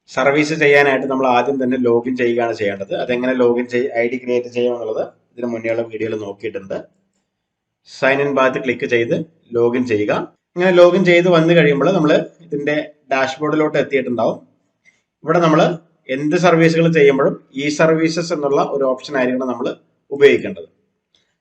Service ചെയ്യാനായിട്ട് നമ്മൾ ആദ്യം തന്നെ ലോഗിൻ ചെയ്യുകയാണ് ചെയ്യേണ്ടത്. അതെങ്ങനെ ലോഗിൻ ID ക്രിയേറ്റ് ചെയ്യാമെന്നുള്ളത് ഇതിന് മുന്നേയുള്ള വീഡിയോയിൽ നോക്കിയിട്ടുണ്ട്. സൈൻ ഇൻ ഭാഗത്ത് ക്ലിക്ക് ചെയ്ത് ലോഗിൻ ചെയ്യുക. ഇങ്ങനെ ലോഗിൻ ചെയ്ത് വന്നു കഴിയുമ്പോൾ നമ്മൾ ഇതിന്റെ ഡാഷ്ബോർഡിലോട്ട് എത്തിയിട്ടുണ്ടാവും. ഇവിടെ നമ്മൾ എന്ത് സർവീസുകൾ ചെയ്യുമ്പോഴും ഈ സർവീസസ് എന്നുള്ള ഒരു ഓപ്ഷൻ ആയിരിക്കണം നമ്മൾ ഉപയോഗിക്കേണ്ടത്.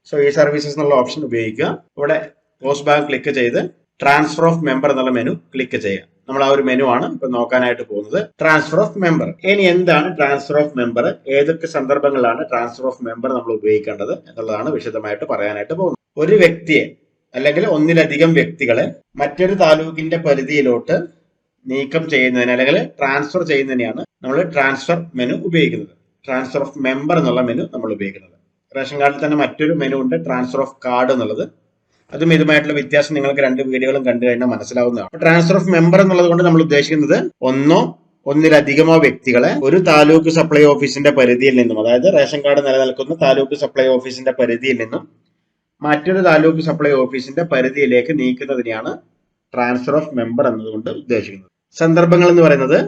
സോ ഈ സർവീസസ് എന്നുള്ള ഓപ്ഷൻ ഉപയോഗിക്കുക. ഇവിടെ പോസ്റ്റ് ഭാഗം ക്ലിക്ക് ചെയ്ത് ട്രാൻസ്ഫർ ഓഫ് മെമ്പർ എന്നുള്ള മെനു ക്ലിക്ക് ചെയ്യുക. നമ്മൾ ആ ഒരു മെനു ആണ് ഇപ്പൊ നോക്കാനായിട്ട് പോകുന്നത്. Transfer of member. ഇനി എന്താണ് ട്രാൻസ്ഫർ ഓഫ് മെമ്പർ, ഏതൊക്കെ സന്ദർഭങ്ങളിലാണ് ട്രാൻസ്ഫർ ഓഫ് മെമ്പർ നമ്മൾ ഉപയോഗിക്കേണ്ടത് എന്നുള്ളതാണ് വിശദമായിട്ട് പറയാനായിട്ട് പോകുന്നത്. ഒരു വ്യക്തിയെ അല്ലെങ്കിൽ ഒന്നിലധികം വ്യക്തികളെ മറ്റൊരു താലൂക്കിന്റെ പരിധിയിലോട്ട് നീക്കം ചെയ്യുന്നതിന് അല്ലെങ്കിൽ ട്രാൻസ്ഫർ ചെയ്യുന്നതിനെയാണ് നമ്മൾ ട്രാൻസ്ഫർ മെനു ഉപയോഗിക്കുന്നത്. ട്രാൻസ്ഫർ ഓഫ് മെമ്പർ എന്നുള്ള മെനു നമ്മൾ ഉപയോഗിക്കുന്നത്. റേഷൻ കാർഡിൽ തന്നെ മറ്റൊരു മെനു ഉണ്ട്, ട്രാൻസ്ഫർ ഓഫ് കാർഡ് എന്നുള്ളത്. അതും ഇതുമായിട്ടുള്ള വ്യത്യാസം നിങ്ങൾക്ക് രണ്ട് വീഡിയോകളും കണ്ടു കഴിഞ്ഞാൽ മനസ്സിലാവുന്നതാണ്. ട്രാൻസ്ഫർ ഓഫ് മെമ്പർ എന്നുള്ളത് കൊണ്ട് നമ്മൾ ഉദ്ദേശിക്കുന്നത് ഒന്നിലധികമോ വ്യക്തികളെ ഒരു താലൂക്ക് സപ്ലൈ ഓഫീസിന്റെ പരിധിയിൽ നിന്നും, അതായത് റേഷൻ കാർഡ് നിലനിൽക്കുന്ന താലൂക്ക് സപ്ലൈ ഓഫീസിന്റെ പരിധിയിൽ നിന്നും മറ്റൊരു താലൂക്ക് സപ്ലൈ ഓഫീസിന്റെ പരിധിയിലേക്ക് നീക്കുന്നതിനെയാണ് ട്രാൻസ്ഫർ ഓഫ് മെമ്പർ എന്നതുകൊണ്ട് ഉദ്ദേശിക്കുന്നത്. സന്ദർഭങ്ങൾ എന്ന് പറയുന്നത്,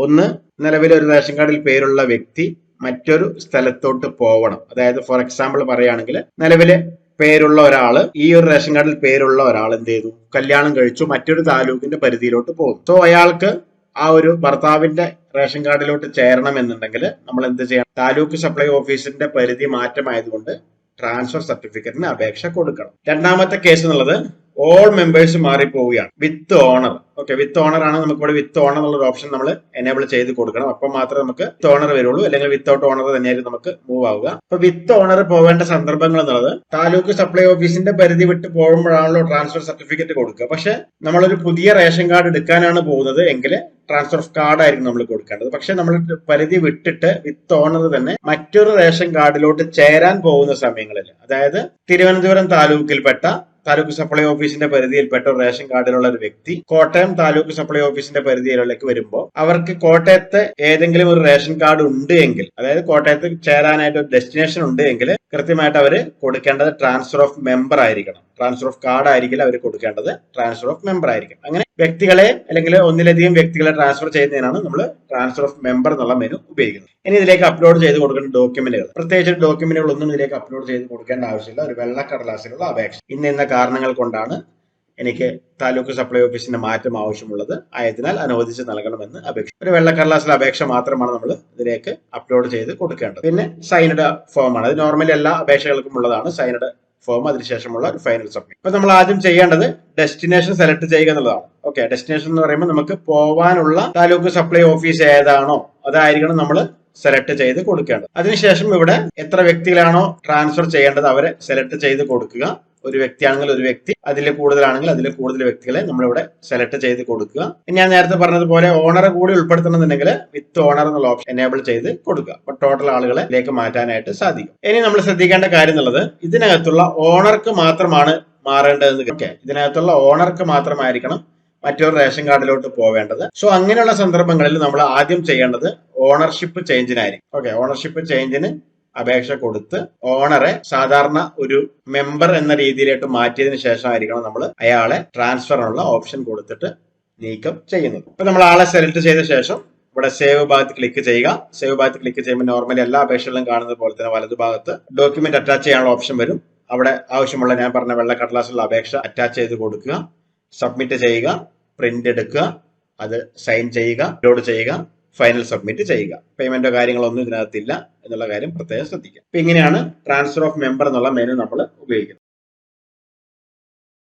ഒന്ന്, നിലവിലെ ഒരു റേഷൻ കാർഡിൽ പേരുള്ള വ്യക്തി മറ്റൊരു സ്ഥലത്തോട്ട് പോവണം. അതായത് ഫോർ എക്സാമ്പിൾ പറയുകയാണെങ്കിൽ, നിലവിലെ പേരുള്ള ഒരാള്, ഈ ഒരു റേഷൻ കാർഡിൽ പേരുള്ള ഒരാൾ എന്ത് ചെയ്തു, കല്യാണം കഴിച്ചു, മറ്റൊരു താലൂക്കിന്റെ പരിധിയിലോട്ട് പോകും. സോ അയാൾക്ക് ആ ഒരു ഭർത്താവിന്റെ റേഷൻ കാർഡിലോട്ട് ചേരണം എന്നുണ്ടെങ്കിൽ നമ്മൾ എന്ത് ചെയ്യണം, താലൂക്ക് സപ്ലൈ ഓഫീസിന്റെ പരിധി മാറ്റമായതുകൊണ്ട് ട്രാൻസ്ഫർ സർട്ടിഫിക്കറ്റിന് അപേക്ഷ കൊടുക്കണം. രണ്ടാമത്തെ കേസ് എന്നുള്ളത് ഓൾ മെമ്പേഴ്സ് മാറിപ്പോവുകയാണ്. വിത്ത് ഓണർ. ഓക്കെ, വിത്ത് ഓണർ ആണ്. നമുക്ക് ഇവിടെ വിത്ത് ഓണർ എന്നുള്ള ഓപ്ഷൻ നമ്മൾ എനേബിൾ ചെയ്ത് കൊടുക്കണം. അപ്പം മാത്രമേ നമുക്ക് വിത്ത് ഓണർ വരുള്ളൂ. അല്ലെങ്കിൽ വിത്തൗട്ട് ഓണർ തന്നെയായിരിക്കും നമുക്ക് മൂവ് ആവുക. അപ്പൊ വിത്ത് ഓണർ പോവേണ്ട സന്ദർഭങ്ങൾ എന്നുള്ളത്, താലൂക്ക് സപ്ലൈ ഓഫീസിന്റെ പരിധി വിട്ട് പോകുമ്പോഴാണല്ലോ ട്രാൻസ്ഫർ സർട്ടിഫിക്കറ്റ് കൊടുക്കുക. പക്ഷെ നമ്മളൊരു പുതിയ റേഷൻ കാർഡ് എടുക്കാനാണ് പോകുന്നത് എങ്കിൽ ട്രാൻസ്ഫർ ഓഫ് കാർഡ് ആയിരിക്കും നമ്മൾ കൊടുക്കേണ്ടത്. പക്ഷെ നമ്മൾ പരിധി വിട്ടിട്ട് വിത്ത് ഓണർ തന്നെ മറ്റൊരു റേഷൻ കാർഡിലോട്ട് ചേരാൻ പോകുന്ന സമയങ്ങളിൽ, അതായത് തിരുവനന്തപുരം താലൂക്കിൽപ്പെട്ട താലൂക്ക് സപ്ലൈ ഓഫീസിന്റെ പരിധിയിൽപ്പെട്ട ഒരു റേഷൻ കാർഡിലുള്ള ഒരു വ്യക്തി കോട്ടയം താലൂക്ക് സപ്ലൈ ഓഫീസിന്റെ പരിധിയിലേക്ക് വരുമ്പോൾ അവർക്ക് കോട്ടയത്തെ ഏതെങ്കിലും ഒരു റേഷൻ കാർഡ് ഉണ്ട് എങ്കിൽ, അതായത് കോട്ടയത്ത് ചേരാനായിട്ട് ഒരു ഡെസ്റ്റിനേഷൻ ഉണ്ട് എങ്കിൽ കൃത്യമായിട്ട് അവർ കൊടുക്കേണ്ടത് ട്രാൻസ്ഫർ ഓഫ് മെമ്പർ ആയിരിക്കണം. ട്രാൻസ്ഫർ ഓഫ് കാർഡ് ആയിരിക്കില്ല അവർ കൊടുക്കേണ്ടത്, ട്രാൻസ്ഫർ ഓഫ് മെമ്പർ ആയിരിക്കും. അങ്ങനെ വ്യക്തികളെ അല്ലെങ്കിൽ ഒന്നിലധികം വ്യക്തികളെ ട്രാൻസ്ഫർ ചെയ്യുന്നതിനാണ് നമ്മൾ ട്രാൻസ്ഫർ ഓഫ് മെമ്പർ എന്നുള്ള മെനു ഉപയോഗിക്കുന്നത്. ഇനി ഇതിലേക്ക് അപ്ലോഡ് ചെയ്ത് കൊടുക്കുന്ന ഡോക്യുമെന്റുകൾ, പ്രത്യേകിച്ച് ഡോക്യുമെന്റുകൾ ഒന്നും ഇതിലേക്ക് അപ്ലോഡ് ചെയ്ത് കൊടുക്കേണ്ട ആവശ്യമില്ല. ഒരു വെള്ള കടലാസിലുള്ള അപേക്ഷ, ഇന്ന കാരണങ്ങൾ കൊണ്ടാണ് എനിക്ക് താലൂക്ക് സപ്ലൈ ഓഫീസിന്റെ മാറ്റം ആവശ്യമുള്ളത്, ആയതിനാൽ അനുവദിച്ച് നൽകണമെന്ന് അപേക്ഷ. ഒരു വെള്ള കടലാസിലെ അപേക്ഷ മാത്രമാണ് നമ്മൾ ഇതിലേക്ക് അപ്ലോഡ് ചെയ്ത് കൊടുക്കേണ്ടത്. പിന്നെ സൈനഡ് ഫോമാണ്. അത് നോർമലി എല്ലാ അപേക്ഷകൾക്കും ഉള്ളതാണ് സൈനഡ് ഫോം. അതിനുശേഷമുള്ള ഒരു ഫൈനൽ സബ്മിറ്റ്. അപ്പൊ നമ്മൾ ആദ്യം ചെയ്യേണ്ടത് ഡെസ്റ്റിനേഷൻ സെലക്ട് ചെയ്യുക എന്നുള്ളതാണ്. ഓക്കെ, ഡെസ്റ്റിനേഷൻ എന്ന് പറയുമ്പോൾ നമുക്ക് പോവാനുള്ള താലൂക്ക് സപ്ലൈ ഓഫീസ് ഏതാണോ അതായിരിക്കണം നമ്മൾ സെലക്ട് ചെയ്ത് കൊടുക്കേണ്ടത്. അതിനുശേഷം ഇവിടെ എത്ര വ്യക്തികളാണോ ട്രാൻസ്ഫർ ചെയ്യേണ്ടത് അവരെ സെലക്ട് ചെയ്ത് കൊടുക്കുക. ഒരു വ്യക്തിയാണെങ്കിൽ ഒരു വ്യക്തി, അതിൽ കൂടുതലാണെങ്കിൽ അതിൽ കൂടുതൽ വ്യക്തികളെ നമ്മളിവിടെ സെലക്ട് ചെയ്ത് കൊടുക്കുക. ഞാൻ നേരത്തെ പറഞ്ഞതുപോലെ ഓണറെ കൂടി ഉൾപ്പെടുത്തണമെന്നുണ്ടെങ്കിൽ വിത്ത് ഓണർ എന്നുള്ള ഓപ്ഷൻ എനേബിൾ ചെയ്ത് കൊടുക്കുക. അപ്പൊ ടോട്ടൽ ആളുകളെ ഇതിലേക്ക് മാറ്റാനായിട്ട് സാധിക്കും. ഇനി നമ്മൾ ശ്രദ്ധിക്കേണ്ട കാര്യം എന്നുള്ളത്, ഇതിനകത്തുള്ള ഓണർക്ക് മാത്രമാണ് മാറേണ്ടതെന്ന്. ഓക്കെ, ഇതിനകത്തുള്ള ഓണർക്ക് മാത്രമായിരിക്കണം മറ്റൊരു റേഷൻ കാർഡിലോട്ട് പോവേണ്ടത്. സോ അങ്ങനെയുള്ള സന്ദർഭങ്ങളിൽ നമ്മൾ ആദ്യം ചെയ്യേണ്ടത് ഓണർഷിപ്പ് ചേഞ്ചിനായിരിക്കും. ഓക്കെ, ഓണർഷിപ്പ് ചേഞ്ചിന് അപേക്ഷ കൊടുത്ത് ഓണറെ സാധാരണ ഒരു മെമ്പർ എന്ന രീതിയിലേക്ക് മാറ്റിയതിനു ശേഷമായിരിക്കണം നമ്മൾ അയാളെ ട്രാൻസ്ഫറിനുള്ള ഓപ്ഷൻ കൊടുത്തിട്ട് നീക്കം ചെയ്യുന്നത്. അപ്പൊ നമ്മൾ ആളെ സെലക്ട് ചെയ്ത ശേഷം ഇവിടെ സേവ് ഭാഗത്ത് ക്ലിക്ക് ചെയ്യുക. സേവ് ഭാഗത്ത് ക്ലിക്ക് ചെയ്യുമ്പോൾ നോർമലി എല്ലാ അപേക്ഷകളും കാണുന്നത് പോലെ തന്നെ വലതുഭാഗത്ത് ഡോക്യുമെന്റ് അറ്റാച്ച് ചെയ്യാനുള്ള ഓപ്ഷൻ വരും. അവിടെ ആവശ്യമുള്ള ഞാൻ പറഞ്ഞ വെള്ള കടലാസുള്ള അപേക്ഷ അറ്റാച്ച് ചെയ്ത് കൊടുക്കുക, സബ്മിറ്റ് ചെയ്യുക, പ്രിന്റ് എടുക്കുക, അത് സൈൻ ചെയ്യുക, അപ്ലോഡ് ചെയ്യുക, ഫൈനൽ സബ്മിറ്റ് ചെയ്യുക. പേയ്മെന്റോ കാര്യങ്ങളൊന്നും ഇതിനകത്തില്ല എന്നുള്ള കാര്യം പ്രത്യേകം ശ്രദ്ധിക്കുക. അപ്പൊ ഇങ്ങനെയാണ് ട്രാൻസ്ഫർ ഓഫ് മെമ്പർ എന്നുള്ള മെനു നമ്മൾ ഉപയോഗിക്കുന്നത്.